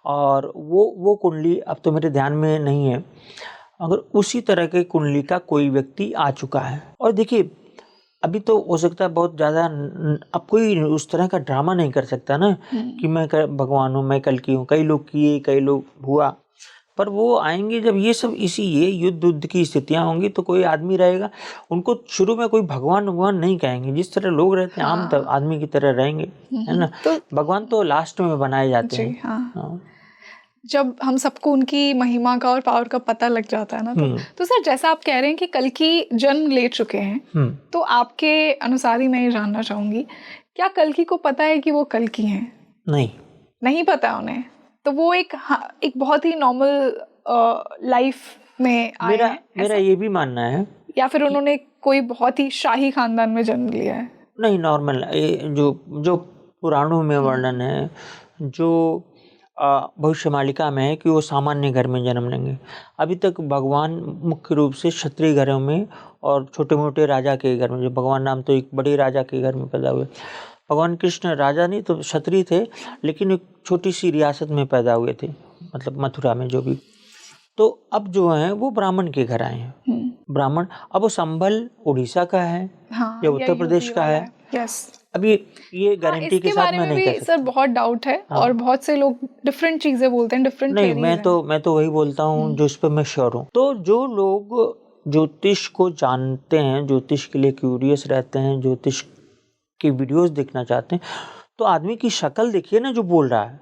और वो कुंडली अब तो मेरे ध्यान में नहीं है। अगर उसी तरह के कुंडली का कोई व्यक्ति आ चुका है, और देखिए अभी तो हो सकता है बहुत ज़्यादा, अब कोई उस तरह का ड्रामा नहीं कर सकता ना कि मैं भगवान हूँ, मैं कल्कि हूँ। कई लोग किए, कई लोग हुआ, पर वो आएंगे जब ये सब ये युद्ध की स्थितियां होंगी तो कोई आदमी रहेगा, उनको शुरू में कोई भगवान नहीं कहेंगे। जिस तरह लोग रहते हैं आम आदमी की तरह रहेंगे, है ना। तो भगवान तो लास्ट में बनाए जाते हैं। हाँ। जब हम सबको उनकी महिमा का और पावर का पता लग जाता है ना, तो सर जैसा आप कह रहे हैं कि कल्कि जन्म ले चुके हैं, तो आपके अनुसार ही मैं ये जानना चाहूंगी, क्या कल्कि को पता है कि वो कल्कि हैं? नहीं पता उन्हें। तो वो एक बहुत ही नॉर्मल लाइफ में आए हैं, मेरा ये भी मानना है। या फिर उन्होंने कोई बहुत ही शाही खानदान में जन्म लिया है? नहीं, नॉर्मल जो पुराणों में वर्णन है, जो भविष्यमालिका में है कि वो सामान्य घर में जन्म लेंगे। अभी तक भगवान मुख्य रूप से क्षत्रिय घरों में और छोटे मोटे राजा के घर में, जो भगवान राम तो एक बड़े राजा के घर में पैदा हुए। भगवान कृष्ण राजा नहीं तो क्षत्रिय थे, लेकिन एक छोटी सी रियासत में पैदा हुए थे, मतलब मथुरा में जो भी। तो अब जो है वो ब्राह्मण के घर आए हैं। ब्राह्मण, अब वो संभल उड़ीसा का है या उत्तर प्रदेश का है, अभी ये गारंटी के साथ मैं नहीं कह सकता। सर बहुत डाउट है और बहुत से लोग डिफरेंट चीजें बोलते हैं, डिफरेंट नहीं, मैं तो वही बोलता हूँ जो इस पर मैं श्योर हूँ। तो जो लोग ज्योतिष को जानते हैं, ज्योतिष के लिए क्यूरियस रहते हैं, ज्योतिष की वीडियोस देखना चाहते हैं, तो आदमी की शक्ल देखिए ना जो बोल रहा है,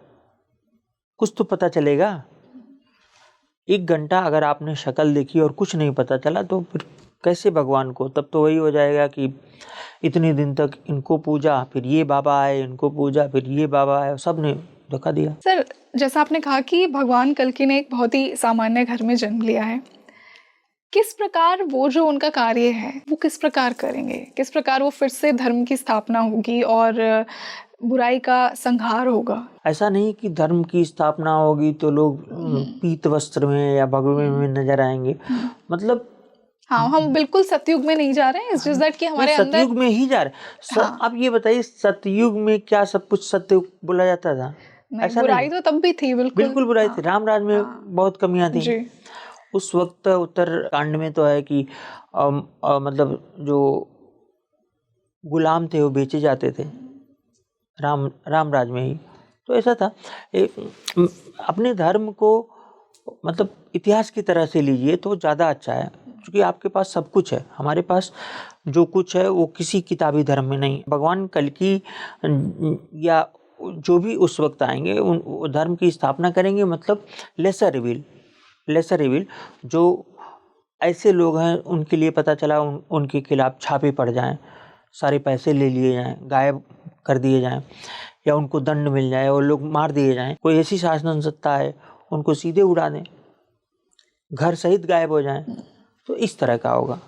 कुछ तो पता चलेगा। 1 घंटा अगर आपने शक्ल देखी और कुछ नहीं पता चला तो फिर कैसे भगवान को? तब तो वही हो जाएगा कि इतने दिन तक इनको पूजा, फिर ये बाबा आए, इनको पूजा, फिर ये बाबा आए, सब ने धोखा दिया। सर जैसा आपने कहा कि भगवान कल्कि ने एक बहुत ही सामान्य घर में जन्म लिया है, किस प्रकार वो जो उनका कार्य है वो किस प्रकार करेंगे, किस प्रकार वो फिर से धर्म की स्थापना होगी और बुराई का संहार होगा? ऐसा नहीं कि धर्म की स्थापना होगी तो लोग पीत वस्त्र में या भगवे में नजर आएंगे, मतलब हाँ, हम बिल्कुल सतयुग में नहीं जा रहे हैं, इट्स जस्ट दैट कि हमारे अंदर सतयुग में ही जा रहे हैं। अब ये बताइए, सतयुग में क्या सब कुछ सत्य बोला जाता था? ऐसा बुराई तो तब भी थी, बिल्कुल बुराई थी। राम राज में बहुत कमियां थी उस वक्त। उत्तर कांड में तो है कि मतलब जो गुलाम थे वो बेचे जाते थे, राम राज में ही तो ऐसा था। अपने धर्म को मतलब इतिहास की तरह से लीजिए तो ज़्यादा अच्छा है, क्योंकि आपके पास सब कुछ है। हमारे पास जो कुछ है वो किसी किताबी धर्म में नहीं। भगवान कल्कि या जो भी उस वक्त आएंगे उन धर्म की स्थापना करेंगे, मतलब लेसर रिवील जो ऐसे लोग हैं उनके लिए पता चला उनके खिलाफ छापे पड़ जाएं, सारे पैसे ले लिए जाएं, गायब कर दिए जाएं, या उनको दंड मिल जाए और लोग मार दिए जाएं। कोई ऐसी शासन सत्ता है उनको सीधे उड़ा दें, घर सहित गायब हो जाएं। तो इस तरह का होगा।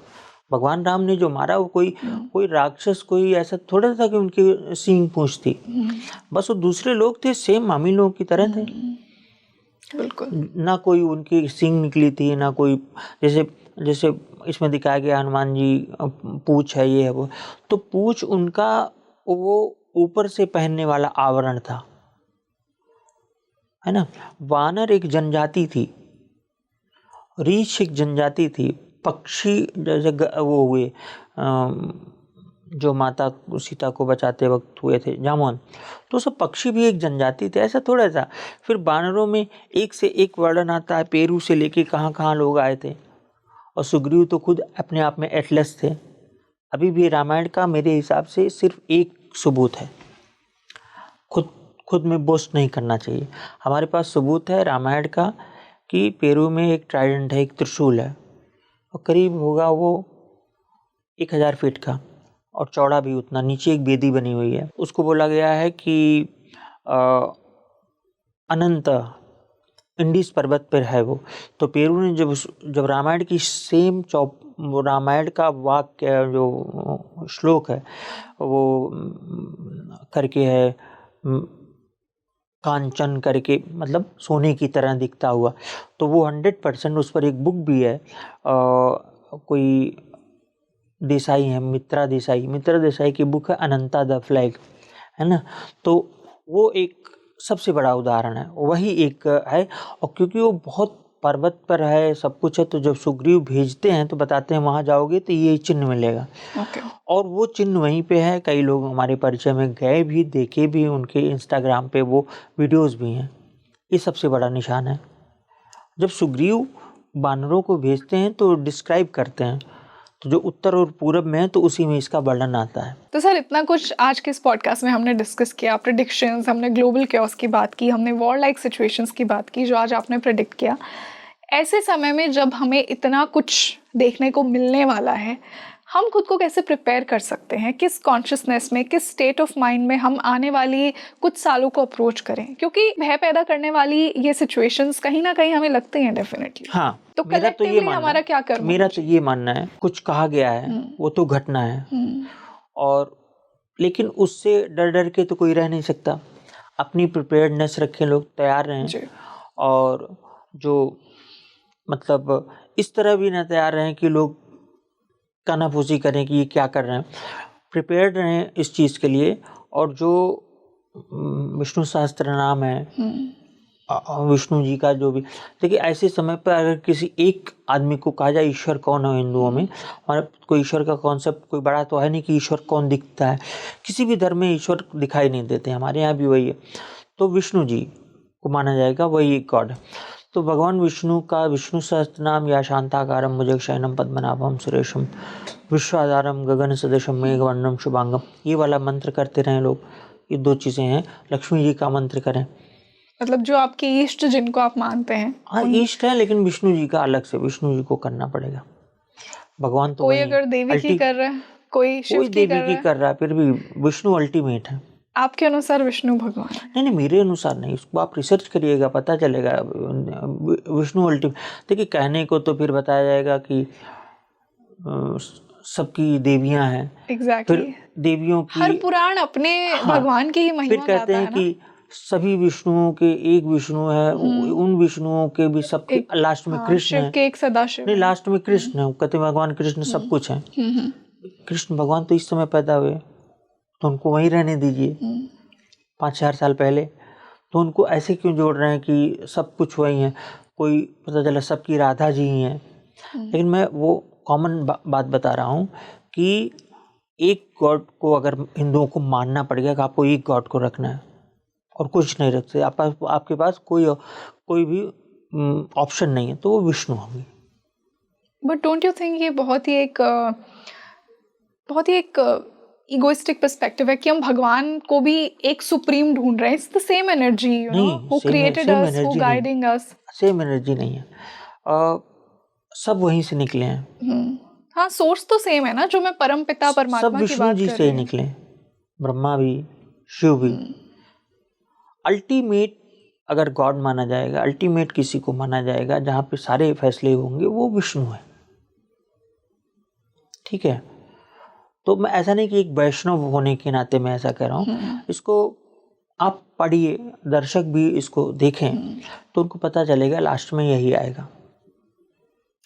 भगवान राम ने जो मारा वो कोई राक्षस, कोई ऐसा थोड़ा था कि उनकी सींग पूंछ थी, बस वो दूसरे लोग थे, सेम मामी लोगों की तरह थे। बिल्कुल ना कोई उनकी सींग निकली थी, ना कोई जैसे इसमें दिखाया गया हनुमान जी पूंछ है, ये है वो, तो पूंछ उनका वो ऊपर से पहनने वाला आवरण था, है ना। वानर एक जनजाति थी, रीछ एक जनजाति थी, पक्षी जैसे वो हुए जो माता सीता को बचाते वक्त हुए थे जामुन, तो सब पक्षी भी एक जनजाति थे, ऐसा थोड़ा था। फिर बानरों में एक से एक वर्णन आता है, पेरू से लेके कहाँ कहाँ लोग आए थे, और सुग्रीव तो खुद अपने आप में एटलस थे। अभी भी रामायण का मेरे हिसाब से सिर्फ एक सबूत है, खुद में बोस्ट नहीं करना चाहिए। हमारे पास सबूत है रामायण का कि पेरू में एक ट्राइडेंट है, एक त्रिशूल है, और करीब होगा वो 1000 फीट का, और चौड़ा भी उतना। नीचे एक बेदी बनी हुई है, उसको बोला गया है कि अनंत इंडीज पर्वत पर है वो। तो पेरू ने जब रामायण की सेम रामायण का वाक्य जो श्लोक है वो करके है, कांचन करके, मतलब सोने की तरह दिखता हुआ, तो वो 100%। उस पर एक बुक भी है, कोई देसाई है, मित्रा देसाई की बुक है अनंता द फ्लैग, है ना। तो वो एक सबसे बड़ा उदाहरण है, वही एक है। और क्योंकि वो बहुत पर्वत पर है, सब कुछ है, तो जब सुग्रीव भेजते हैं तो बताते हैं वहाँ जाओगे तो ये चिन्ह मिलेगा। और वो चिन्ह वहीं पे है। कई लोग हमारे परिचय में गए भी, देखे भी, उनके इंस्टाग्राम पे वो वीडियोस भी हैं। ये सबसे बड़ा निशान है। जब सुग्रीव बानरों को भेजते हैं तो डिस्क्राइब करते हैं, तो जो उत्तर और पूरब में है तो उसी में इसका वर्णन आता है। तो सर इतना कुछ आज के इस पॉडकास्ट में हमने डिस्कस किया, प्रेडिक्शंस, हमने ग्लोबल केओस की बात की, हमने वॉर लाइक सिचुएशंस की बात की जो आज आपने प्रेडिक्ट किया। ऐसे समय में जब हमें इतना कुछ देखने को मिलने वाला है, हम खुद को कैसे प्रिपेयर कर सकते हैं? किस कॉन्शियसनेस में, किस स्टेट ऑफ माइंड में हम आने वाली कुछ सालों को अप्रोच करें? क्योंकि भय पैदा करने वाली ये सिचुएशंस कहीं ना कहीं हमें लगती हैं डेफिनेटली। हाँ, तो कलेक्टिवली हमारा क्या करना? मेरा तो ये मानना है, कुछ कहा गया है वो तो घटना है, और लेकिन उससे डर डर के तो कोई रह नहीं सकता। अपनी प्रिपेयर्डनेस रखें, लोग तैयार रहें, और जो मतलब इस तरह भी ना तैयार रहें कि लोग कानाफूसी करें कि ये क्या कर रहे हैं। प्रिपेयर्ड रहें इस चीज़ के लिए। और जो विष्णु सहस्त्र नाम है, विष्णु जी का जो भी, देखिए ऐसे समय पर अगर किसी एक आदमी को कहा जाए ईश्वर कौन है हिंदुओं में, और कोई ईश्वर का कॉन्सेप्ट कोई बड़ा तो है नहीं कि ईश्वर कौन दिखता है, किसी भी धर्म में ईश्वर दिखाई नहीं देते, हमारे यहाँ भी वही है। तो विष्णु जी को माना जाएगा, वही एक गॉड है। तो भगवान विष्णु का विष्णु सहस्त्र नाम, या शांताकारम भुजगशयनम पद्मनाभम सुरेशम विश्वाधारम गगन सदृशम मेघवर्णम शुभांगम, ये वाला मंत्र करते रहें लोग। ये 2 चीज़ें हैं। लक्ष्मी जी का मंत्र करें, मतलब जो आपके इष्ट जिनको आप मानते हैं। हाँ इष्ट है, लेकिन विष्णु जी का अलग से, विष्णु जी को करना पड़ेगा। भगवान तो कोई अगर देवी की कर रहा है, कोई शिव की कर रहा है, फिर भी विष्णु अल्टीमेट है। आपके अनुसार विष्णु भगवान? नहीं, मेरे अनुसार नहीं, उसको आप रिसर्च करिएगा, पता चलेगा विष्णु अल्टीमेट। देखिए कहने को तो फिर बताया जाएगा कि सबकी देवियां हैं। एग्जैक्टली। फिर देवियों की हर पुराण अपने भगवान की ही महिमा फिर कहते हैं कि सभी विष्णुओं के एक विष्णु है, उन विष्णुओं के भी सबके लास्ट में कृष्ण है। के एक सदाशिव नहीं, लास्ट में कृष्ण है, कहते हैं भगवान कृष्ण सब कुछ है। कृष्ण भगवान तो इस समय पैदा हुए, तो उनको वहीं रहने दीजिए 5,000 साल पहले। तो उनको ऐसे क्यों जोड़ रहे हैं कि सब कुछ वही है? कोई पता चला सबकी राधा जी ही हैं। लेकिन मैं वो कॉमन बात बता रहा हूँ कि एक गॉड को अगर हिंदुओं को मानना पड़ेगा कि आपको एक गॉड को रखना है और कुछ नहीं रखते, आपके पास कोई भी ऑप्शन नहीं है, तो वो विष्णु होंगे। बट डोंट यू थिंक ये बहुत ही एक इगोइस्टिक पर्सपेक्टिव है कि हम भगवान को भी एक सुप्रीम ढूंढ रहे हैं? It's the same energy, you know, who created us, who guiding us. Same energy नहीं है, सब वहीं से निकले हैं। हाँ, सोर्स तो सेम है ना, जो मैं परम पिता परमात्मा की बात कर रही हूँ। सब विष्णु जी से ही निकले, ब्रह्मा भी शिव भी। अल्टीमेट अगर गॉड माना जाएगा, अल्टीमेट किसी को माना जाएगा जहाँ पे सारे फैसले होंगे, वो विष्णु है। ठीक है, तो मैं ऐसा नहीं कि एक वैष्णव होने के नाते मैं ऐसा कह रहा हूँ। इसको आप पढ़िए, दर्शक भी इसको देखें, तो उनको पता चलेगा लास्ट में यही आएगा।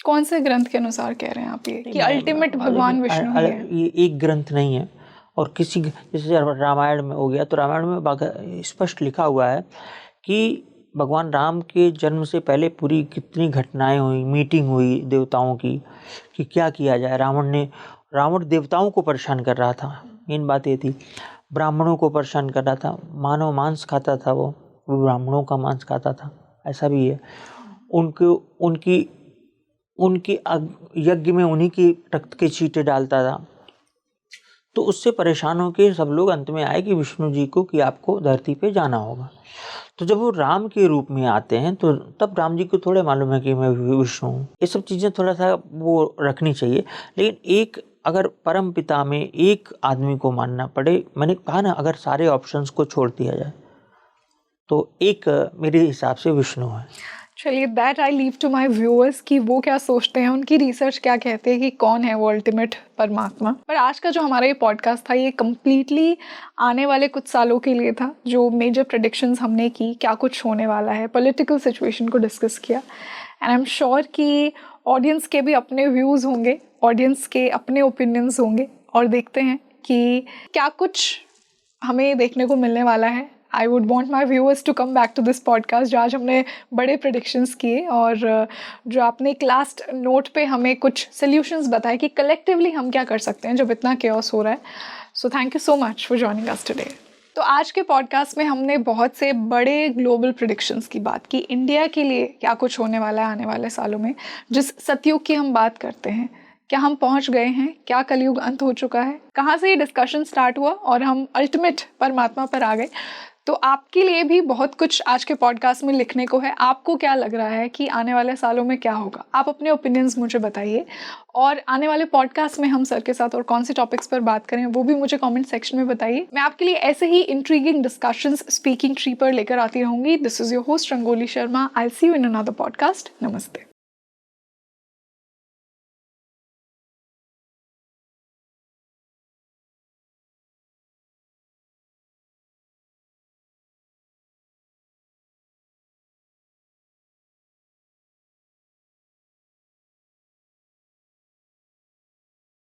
कौन से ग्रंथ के अनुसार कह रहे हैं आप ये कि अल्टीमेट भगवान विष्णु ही है? ये एक ग्रंथ नहीं है, और किसी जैसे रामायण में हो गया, तो रामायण में स्पष्ट लिखा हुआ है कि भगवान राम के जन्म से पहले पूरी कितनी घटनाएं हुई, मीटिंग हुई देवताओं की कि क्या किया जाए। रावण देवताओं को परेशान कर रहा था, मेन बात ये थी। ब्राह्मणों को परेशान कर रहा था, मानव मांस खाता था, वो ब्राह्मणों का मांस खाता था, ऐसा भी है। उनकी यज्ञ में उन्हीं की रक्त के छींटे डालता था। तो उससे परेशान होकर सब लोग अंत में आए कि विष्णु जी को कि आपको धरती पे जाना होगा। तो जब वो राम के रूप में आते हैं, तो तब राम जी को थोड़े मालूम है कि मैं विष्णु हूँ। ये सब चीज़ें थोड़ा सा वो रखनी चाहिए। लेकिन एक अगर परम पिता में एक आदमी को मानना पड़े, मैंने कहा ना, अगर सारे ऑप्शंस को छोड़ दिया जाए, तो एक मेरे हिसाब से विष्णु है। चलिए, that I leave to my viewers कि वो क्या सोचते हैं, उनकी रिसर्च क्या कहते हैं कि कौन है वो अल्टीमेट परमात्मा। पर आज का जो हमारा ये पॉडकास्ट था, ये कम्प्लीटली आने वाले कुछ सालों के लिए था। जो मेजर प्रेडिक्शंस हमने की, क्या कुछ होने वाला है, पॉलिटिकल सिचुएशन को डिस्कस किया। एंड आई एम श्योर कि ऑडियंस के भी अपने व्यूज़ होंगे, ऑडियंस के अपने ओपिनियंस होंगे, और देखते हैं कि क्या कुछ हमें देखने को मिलने वाला है। I would want my viewers to come back to this podcast, जो आज हमने बड़े predictions किए, और जो आपने एक लास्ट नोट पे हमें कुछ solutions बताए कि collectively हम क्या कर सकते हैं जब इतना chaos हो रहा है। So thank you so much for joining us today. तो आज के पॉडकास्ट में हमने बहुत से बड़े ग्लोबल प्रेडिक्शंस की बात की, इंडिया के लिए क्या कुछ होने वाला है आने वाले सालों में। जिस सतयुग की हम बात करते हैं, क्या हम पहुंच गए हैं? क्या कलयुग अंत हो चुका है? कहाँ से ये डिस्कशन स्टार्ट हुआ और हम अल्टीमेट परमात्मा पर आ गए? तो आपके लिए भी बहुत कुछ आज के पॉडकास्ट में लिखने को है। आपको क्या लग रहा है कि आने वाले सालों में क्या होगा? आप अपने ओपिनियंस मुझे बताइए, और आने वाले पॉडकास्ट में हम सर के साथ और कौन से टॉपिक्स पर बात करें वो भी मुझे कमेंट सेक्शन में बताइए। मैं आपके लिए ऐसे ही इंट्रीगिंग डिस्कशंस स्पीकिंग ट्री पर लेकर आती रहूंगी। This is your host Rangoli Sharma. I see you in another podcast. नमस्ते।